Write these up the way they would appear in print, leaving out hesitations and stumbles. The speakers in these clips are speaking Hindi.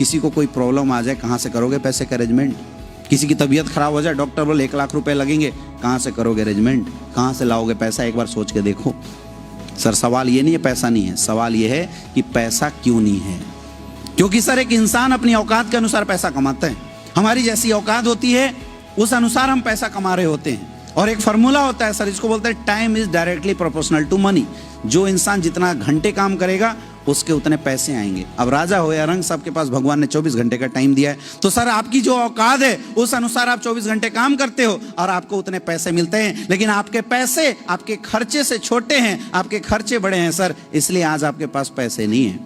किसी को कोई प्रॉब्लम आ जाए, कहाँ से करोगे पैसे का अरेंजमेंट? किसी की तबीयत खराब हो जाए, डॉक्टर बोले 1 लाख रुपए लगेंगे, कहाँ से करोगे अरेंजमेंट? कहाँ से लाओगे पैसा? एक बार सोच के देखो। सर सवाल ये नहीं है पैसा नहीं है, सवाल ये है कि पैसा क्यों नहीं है। क्योंकि सर एक इंसान अपनी औकात के अनुसार पैसा कमाता है। हमारी जैसी औकात होती है उस अनुसार हम पैसा कमा रहे होते हैं। और एक फार्मूला होता है सर, इसको बोलते हैं time is directly proportional to money. जो इंसान जितना घंटे काम करेगा उसके उतने पैसे आएंगे। अब राजा हो या रंग, सबके पास भगवान ने 24 घंटे का टाइम दिया है। तो सर आपकी जो औकात है उस अनुसार आप 24 घंटे काम करते हो और आपको उतने पैसे मिलते हैं। लेकिन आपके पैसे आपके खर्चे से छोटे हैं, आपके खर्चे बड़े हैं सर, इसलिए आज आपके पास पैसे नहीं है।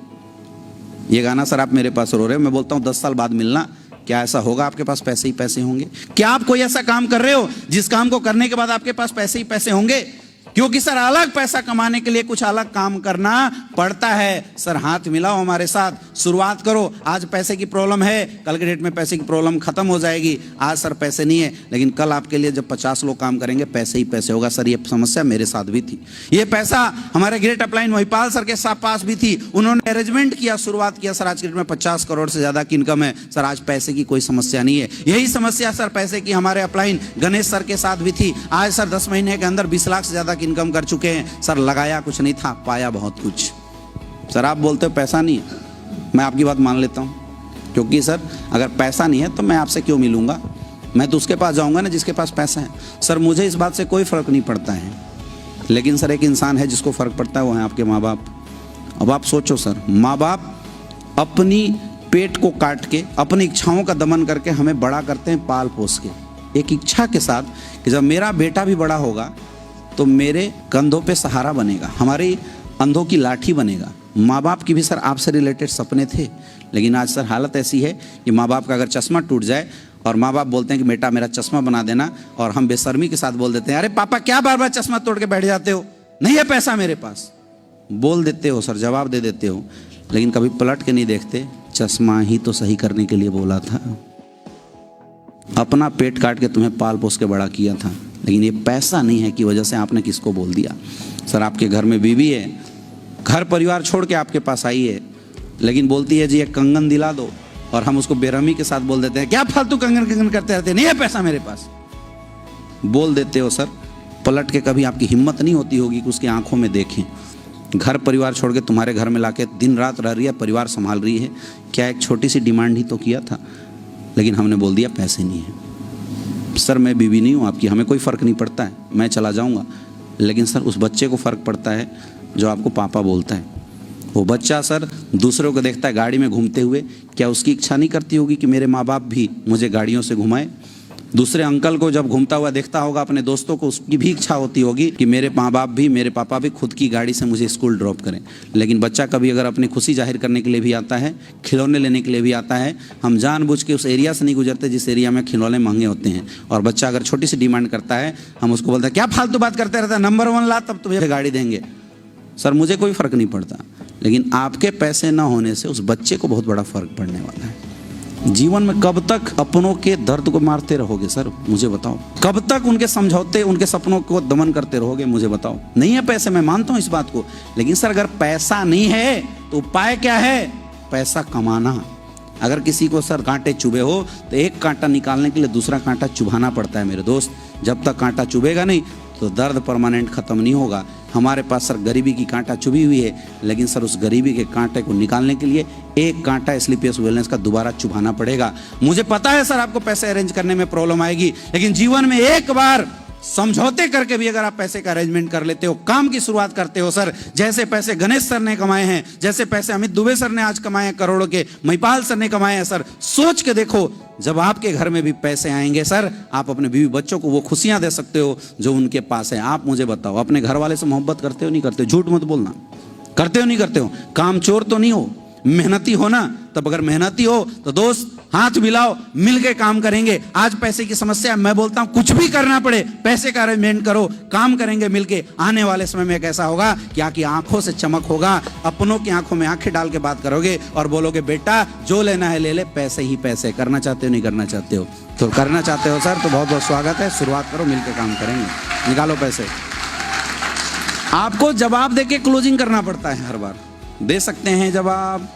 ये गाना सर आप मेरे पास रो रहे हो, मैं बोलता हूँ 10 साल बाद मिलना, क्या ऐसा होगा? आपके पास पैसे ही पैसे होंगे? क्या आप कोई ऐसा काम कर रहे हो जिस काम को करने के बाद आपके पास पैसे ही पैसे होंगे? क्योंकि सर अलग पैसा कमाने के लिए कुछ अलग काम करना पड़ता है। सर हाथ मिलाओ हमारे साथ, शुरुआत करो। आज पैसे की प्रॉब्लम है, कल के डेट में पैसे की प्रॉब्लम खत्म हो जाएगी। आज सर पैसे नहीं है, लेकिन कल आपके लिए जब 50 लोग काम करेंगे पैसे ही पैसे होगा। सर ये समस्या मेरे साथ भी थी। ये पैसा हमारे ग्रेट अपलाइन महिपाल सर के पास भी थी। उन्होंने अरेंजमेंट किया, शुरुआत किया। सर आज के डेट में 50 करोड़ से ज्यादा की इनकम है। सर आज पैसे की कोई समस्या नहीं है। यही समस्या सर पैसे की हमारे अपलाइन गणेश सर के साथ भी थी। आज सर 10 महीने के अंदर 20 लाख से ज्यादा इनकम कर चुके हैं। सर लगाया कुछ नहीं था, पाया बहुत कुछ। सर आप बोलते हो पैसा नहीं है, मैं आपकी बात मान लेता हूं। क्योंकि सर अगर पैसा नहीं है तो मैं आपसे क्यों मिलूंगा? मैं तो उसके पास जाऊंगा ना जिसके पास पैसा है। सर मुझे इस बात से कोई फर्क नहीं पड़ता है, लेकिन सर एक इंसान है जिसको फर्क पड़ता है, वो है आपके माँ बाप। अब आप सोचो सर, माँ बाप अपनी पेट को काट के, अपनी इच्छाओं का दमन करके हमें बड़ा करते हैं, पाल पोस के, एक इच्छा के साथ कि जब मेरा बेटा भी बड़ा होगा तो मेरे कंधों पे सहारा बनेगा, हमारी अंधों की लाठी बनेगा। माँ बाप की भी सर आपसे रिलेटेड सपने थे, लेकिन आज सर हालत ऐसी है कि माँ बाप का अगर चश्मा टूट जाए और माँ बाप बोलते हैं कि बेटा मेरा चश्मा बना देना, और हम बेशर्मी के साथ बोल देते हैं, अरे पापा क्या बार बार चश्मा तोड़ के बैठ जाते हो, नहीं है पैसा मेरे पास। बोल देते हो सर, जवाब दे देते हो, लेकिन कभी पलट के नहीं देखते, चश्मा ही तो सही करने के लिए बोला था, अपना पेट काट के तुम्हें पाल पोस के बड़ा किया था, लेकिन ये पैसा नहीं है की वजह से आपने किसको बोल दिया। सर आपके घर में बीवी है, घर परिवार छोड़ के आपके पास आई है, लेकिन बोलती है जी एक कंगन दिला दो, और हम उसको बेरहमी के साथ बोल देते हैं, क्या फालतू कंगन करते रहते, नहीं है पैसा मेरे पास। बोल देते हो सर, पलट के कभी आपकी हिम्मत नहीं होती होगी कि उसकी आंखों में देखें। घर परिवार छोड़ के तुम्हारे घर में लाके दिन रात रह रही है, परिवार संभाल रही है, क्या एक छोटी सी डिमांड ही तो किया था, लेकिन हमने बोल दिया पैसे नहीं है। सर मैं बीवी नहीं हूँ आपकी, हमें कोई फ़र्क नहीं पड़ता है, मैं चला जाऊँगा, लेकिन सर उस बच्चे को फ़र्क पड़ता है जो आपको पापा बोलता है। वो बच्चा सर दूसरों को देखता है गाड़ी में घूमते हुए, क्या उसकी इच्छा नहीं करती होगी कि मेरे माँ बाप भी मुझे गाड़ियों से घुमाए? दूसरे अंकल को जब घूमता हुआ देखता होगा अपने दोस्तों को, उसकी भी इच्छा होती होगी कि मेरे माँ बाप भी, मेरे पापा भी खुद की गाड़ी से मुझे स्कूल ड्रॉप करें। लेकिन बच्चा कभी अगर अपनी खुशी जाहिर करने के लिए भी आता है, खिलौने लेने के लिए भी आता है, हम जानबूझ के उस एरिया से नहीं गुजरते जिस एरिया में खिलौने महंगे होते हैं। और बच्चा अगर छोटी सी डिमांड करता है, हम उसको बोलते हैं क्या फालतू बात करते रहता है, नंबर 1 ला तब तुम्हें गाड़ी देंगे। सर मुझे कोई फ़र्क नहीं पड़ता, लेकिन आपके पैसे ना होने से उस बच्चे को बहुत बड़ा फ़र्क पड़ने वाला है। जीवन में कब तक अपनों के दर्द को मारते रहोगे सर, मुझे बताओ? कब तक उनके समझौते, उनके सपनों को दमन करते रहोगे, मुझे बताओ? नहीं है पैसे, मैं मानता हूं इस बात को, लेकिन सर अगर पैसा नहीं है तो उपाय क्या है? पैसा कमाना। अगर किसी को सर कांटे चुभे हो तो एक कांटा निकालने के लिए दूसरा कांटा चुभाना पड़ता है मेरे दोस्त। जब तक कांटा चुभेगा नहीं तो दर्द परमानेंट खत्म नहीं होगा। हमारे पास सर गरीबी की कांटा चुभी हुई है, लेकिन सर उस गरीबी के कांटे को निकालने के लिए एक कांटा स्लीपियस वेलनेस का दोबारा चुभाना पड़ेगा। मुझे पता है सर आपको पैसे अरेंज करने में प्रॉब्लम आएगी, लेकिन जीवन में एक बार समझौते करके भी अगर आप पैसे का अरेंजमेंट कर लेते हो, काम की शुरुआत करते हो सर, जैसे पैसे गणेश सर ने कमाए हैं, जैसे पैसे अमित दुबे सर ने आज कमाए हैं करोड़ों के, महिपाल सर ने कमाए हैं, सर सोच के देखो जब आपके घर में भी पैसे आएंगे सर, आप अपने बीवी बच्चों को वो खुशियां दे सकते हो जो उनके पास है। आप मुझे बताओ, अपने घर वाले से मोहब्बत करते हो नहीं करते हो? झूठ मत बोलना, करते हो नहीं करते हो? काम चोर तो नहीं हो, मेहनती हो ना? तब अगर मेहनती हो तो दोस्त हाथ मिलाओ, मिलके काम करेंगे। आज पैसे की समस्या, मैं बोलता हूं कुछ भी करना पड़े पैसे का अरेंजमेंट करो, काम करेंगे मिलके। आने वाले समय में कैसा होगा कि आपकी आंखों से चमक होगा, अपनों की आंखों में आंखें डाल के बात करोगे और बोलोगे बेटा जो लेना है ले ले, पैसे ही पैसे। करना चाहते हो नहीं करना चाहते हो? तो करना चाहते हो सर तो बहुत बहुत स्वागत है, शुरुआत करो, मिलकर काम करेंगे, निकालो पैसे। आपको जवाब देके क्लोजिंग करना पड़ता है, हर बार दे सकते हैं जवाब,